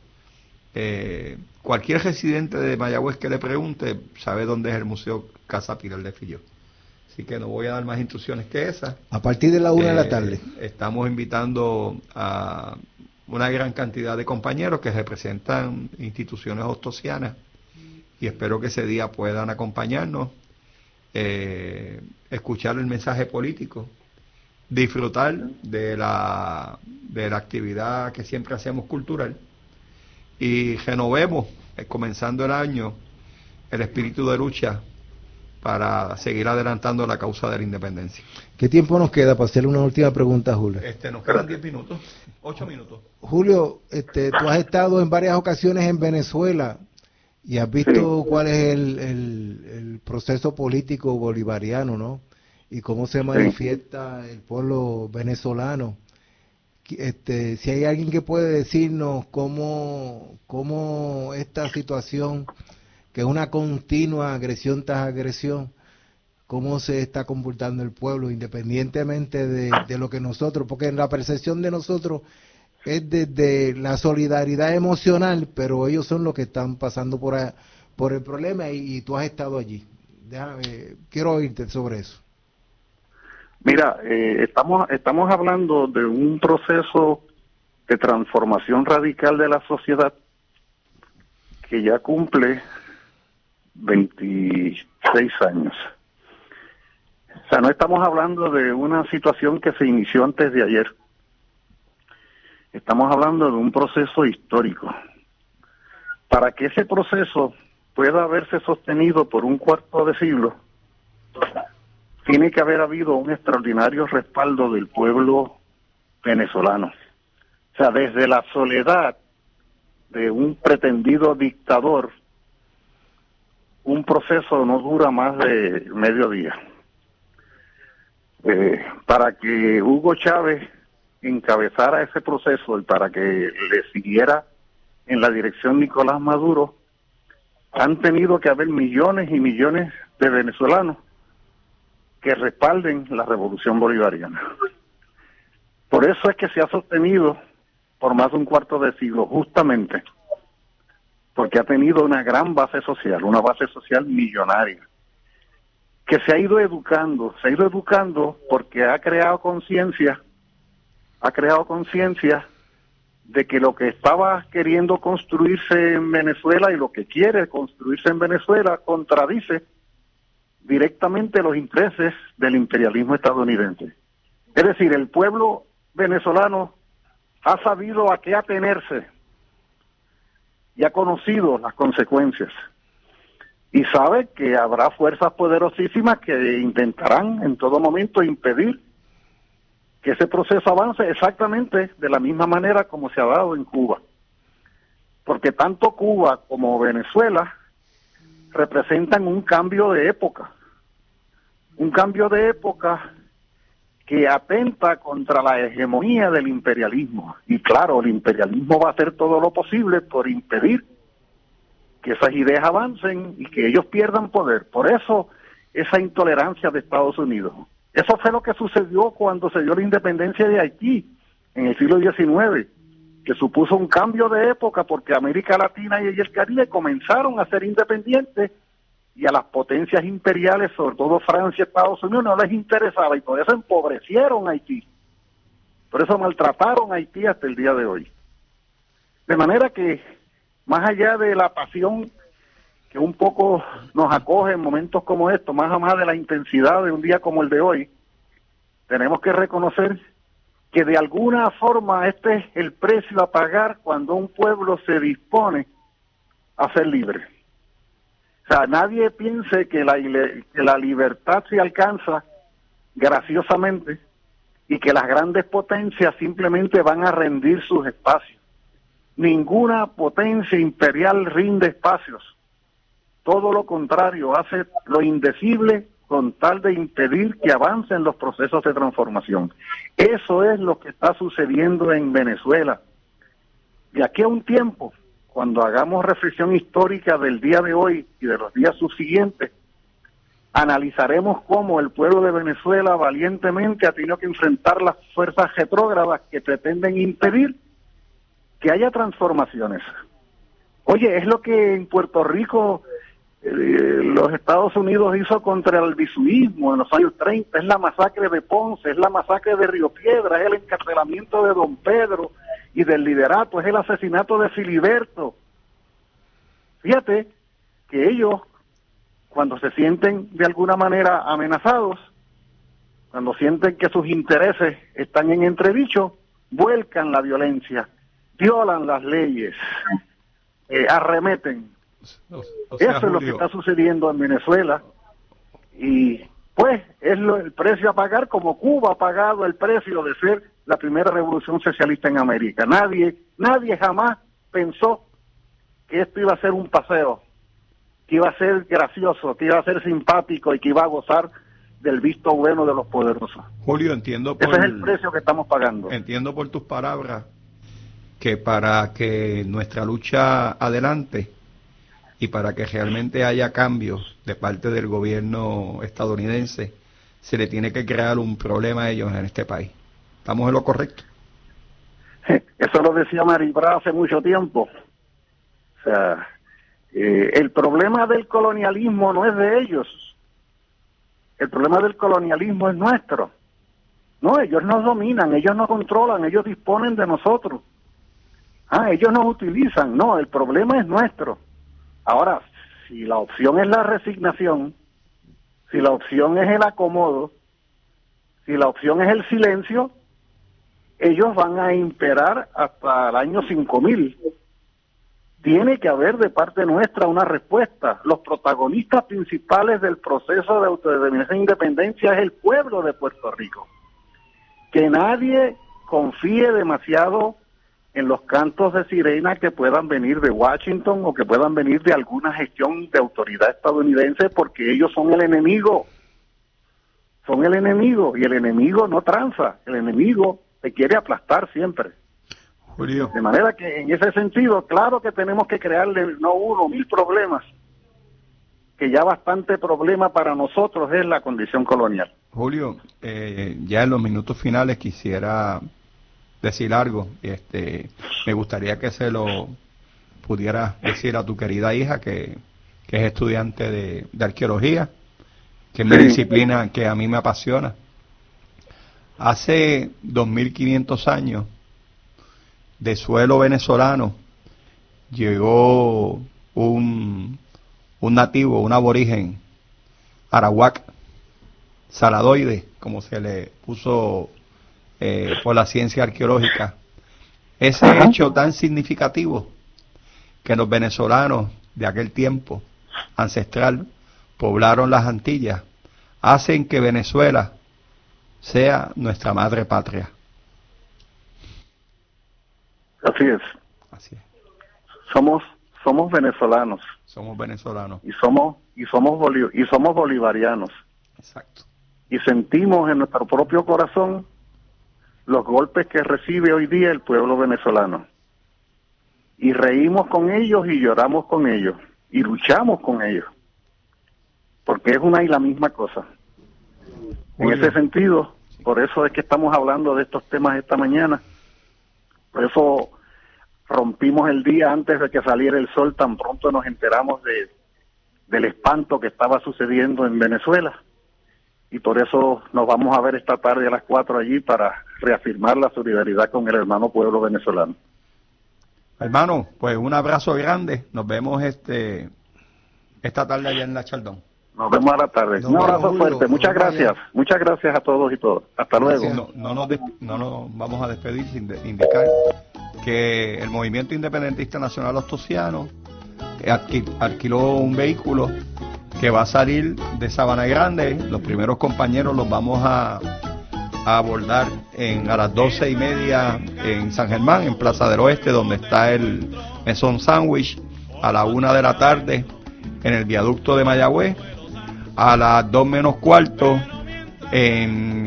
B: Cualquier residente de Mayagüez que le pregunte sabe dónde es el Museo Casa Pilar de Filló. Así que no voy a dar más instrucciones que esas.
D: A partir de la 1 de la tarde.
B: Estamos invitando a una gran cantidad de compañeros que representan instituciones hostosianas, y espero que ese día puedan acompañarnos, escuchar el mensaje político, disfrutar de la actividad que siempre hacemos cultural, y renovemos, comenzando el año, el espíritu de lucha para seguir adelantando la causa de la independencia.
D: ¿Qué tiempo nos queda para hacerle una última pregunta, Julio?
B: Nos quedan 10 minutos, 8 minutos.
D: Julio, tú has estado en varias ocasiones en Venezuela y has visto cuál es el proceso político bolivariano, ¿no? Y cómo se manifiesta el pueblo venezolano. Si hay alguien que puede decirnos cómo esta situación, que es una continua agresión tras agresión, cómo se está comportando el pueblo, independientemente de lo que nosotros, porque en la percepción de nosotros es desde la solidaridad emocional, pero ellos son los que están pasando por el problema, y tú has estado allí. Quiero oírte sobre eso.
E: Mira, estamos hablando de un proceso de transformación radical de la sociedad que ya cumple 26 años. O sea, no estamos hablando de una situación que se inició antes de ayer. Estamos hablando de un proceso histórico. Para que ese proceso pueda haberse sostenido por un cuarto de siglo, tiene que haber habido un extraordinario respaldo del pueblo venezolano. O sea, desde la soledad de un pretendido dictador, un proceso no dura más de medio día. Para que Hugo Chávez encabezara ese proceso y para que le siguiera en la dirección Nicolás Maduro, han tenido que haber millones y millones de venezolanos que respalden la revolución bolivariana. Por eso es que se ha sostenido por más de un cuarto de siglo, justamente porque ha tenido una gran base social, una base social millonaria, que se ha ido educando porque ha creado conciencia ha creado conciencia de que lo que estaba queriendo construirse en Venezuela y lo que quiere construirse en Venezuela contradice directamente los intereses del imperialismo estadounidense. Es decir, el pueblo venezolano ha sabido a qué atenerse y ha conocido las consecuencias. Y sabe que habrá fuerzas poderosísimas que intentarán en todo momento impedir que ese proceso avance exactamente de la misma manera como se ha dado en Cuba. Porque tanto Cuba como Venezuela representan un cambio de época. Un cambio de época que atenta contra la hegemonía del imperialismo. Y claro, el imperialismo va a hacer todo lo posible por impedir que esas ideas avancen y que ellos pierdan poder. Por eso, esa intolerancia de Estados Unidos. Eso fue lo que sucedió cuando se dio la independencia de Haití en el siglo XIX, que supuso un cambio de época porque América Latina y el Caribe comenzaron a ser independientes y a las potencias imperiales, sobre todo Francia y Estados Unidos, no les interesaba y por eso empobrecieron Haití. Por eso maltrataron a Haití hasta el día de hoy. De manera que, más allá de la pasión que un poco nos acoge en momentos como estos, más a más de la intensidad de un día como el de hoy, tenemos que reconocer que de alguna forma este es el precio a pagar cuando un pueblo se dispone a ser libre. O sea, nadie piense que la libertad se alcanza graciosamente y que las grandes potencias simplemente van a rendir sus espacios. Ninguna potencia imperial rinde espacios. Todo lo contrario, hace lo indecible con tal de impedir que avancen los procesos de transformación. Eso es lo que está sucediendo en Venezuela. De aquí a un tiempo, cuando hagamos reflexión histórica del día de hoy y de los días subsiguientes, analizaremos cómo el pueblo de Venezuela valientemente ha tenido que enfrentar las fuerzas retrógradas que pretenden impedir que haya transformaciones. Oye, es lo que en Puerto Rico los Estados Unidos hizo contra el bisuismo en los años 30, es la masacre de Ponce, es la masacre de Río Piedra, es el encarcelamiento de Don Pedro y del liderato, es el asesinato de Filiberto. Fíjate que ellos, cuando se sienten de alguna manera amenazados, cuando sienten que sus intereses están en entredicho, vuelcan la violencia, violan las leyes, arremeten. O sea, eso es lo que está sucediendo en Venezuela y pues es el precio a pagar, como Cuba ha pagado el precio de ser la primera revolución socialista en América. Nadie jamás pensó que esto iba a ser un paseo, que iba a ser gracioso, que iba a ser simpático y que iba a gozar del visto bueno de los poderosos.
B: Julio, entiendo
E: ese es el precio que estamos pagando.
B: Entiendo por tus palabras que para que nuestra lucha adelante y para que realmente haya cambios de parte del gobierno estadounidense, se le tiene que crear un problema a ellos en este país. ¿Estamos en lo correcto?
E: Eso lo decía Maribra hace mucho tiempo. O sea, el problema del colonialismo no es de ellos. El problema del colonialismo es nuestro. No, ellos nos dominan, ellos nos controlan, ellos disponen de nosotros. Ellos nos utilizan. No, el problema es nuestro. Ahora, si la opción es la resignación, si la opción es el acomodo, si la opción es el silencio, ellos van a imperar hasta el año 5000. Tiene que haber de parte nuestra una respuesta. Los protagonistas principales del proceso de autodeterminación e independencia es el pueblo de Puerto Rico. Que nadie confíe demasiado en los cantos de sirena que puedan venir de Washington o que puedan venir de alguna gestión de autoridad estadounidense, porque ellos son el enemigo. Son el enemigo, y el enemigo no tranza, el enemigo te quiere aplastar siempre.
B: Julio.
E: De manera que en ese sentido, claro que tenemos que crearle no 1, 1000 problemas, que ya bastante problema para nosotros es la condición colonial.
B: Julio, ya en los minutos finales quisiera decir algo. Me gustaría que se lo pudieras decir a tu querida hija, que es estudiante de arqueología, que es una disciplina que a mí me apasiona. Hace 2500 años, de suelo venezolano, llegó un nativo, un aborigen, arawak, saladoide, como se le puso por la ciencia arqueológica. Ese hecho tan significativo que los venezolanos de aquel tiempo ancestral poblaron las Antillas, hacen que Venezuela sea nuestra madre patria.
E: Así es.
B: Así es.
E: Somos venezolanos.
B: Somos venezolanos.
E: Y somos bolivarianos.
B: Exacto.
E: Y sentimos en nuestro propio corazón los golpes que recibe hoy día el pueblo venezolano. Y reímos con ellos y lloramos con ellos. Y luchamos con ellos. Porque es una y la misma cosa. En ese sentido, por eso es que estamos hablando de estos temas esta mañana. Por eso rompimos el día antes de que saliera el sol, tan pronto nos enteramos del espanto que estaba sucediendo en Venezuela. Y por eso nos vamos a ver esta tarde a las 4 allí para reafirmar la solidaridad con el hermano pueblo venezolano.
B: Hermano, pues un abrazo grande. Nos vemos esta tarde allá en La Chaldón.
E: Nos vemos a la tarde. Un abrazo fuerte. Muchas gracias. Muchas gracias a todos y todas. Hasta luego.
B: No nos vamos a despedir sin indicar que el Movimiento Independentista Nacional Ostosiano alquiló un vehículo que va a salir de Sabana Grande. Los primeros compañeros los vamos a abordar a las 12:30 en San Germán, en Plaza del Oeste, donde está el Mesón Sandwich, a la 1 de la tarde en el viaducto de Mayagüez, a las 2 menos cuarto en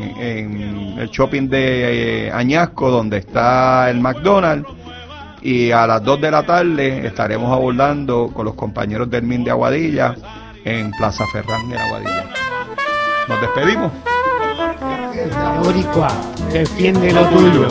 B: el shopping de Añasco, donde está el McDonald's, y a las 2 de la tarde estaremos abordando con los compañeros del MIN de Aguadilla en Plaza Ferrán de Aguadilla. Nos despedimos.
C: Boricua, defiende lo tuyo.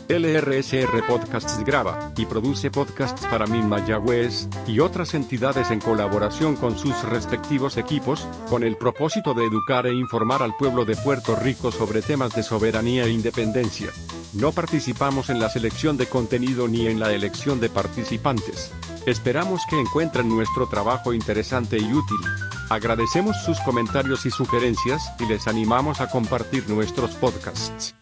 F: LRSR Podcasts graba y produce podcasts para MIN Mayagüez y otras entidades en colaboración con sus respectivos equipos, con el propósito de educar e informar al pueblo de Puerto Rico sobre temas de soberanía e independencia. No participamos en la selección de contenido ni en la elección de participantes. Esperamos que encuentren nuestro trabajo interesante y útil. Agradecemos sus comentarios y sugerencias y les animamos a compartir nuestros podcasts.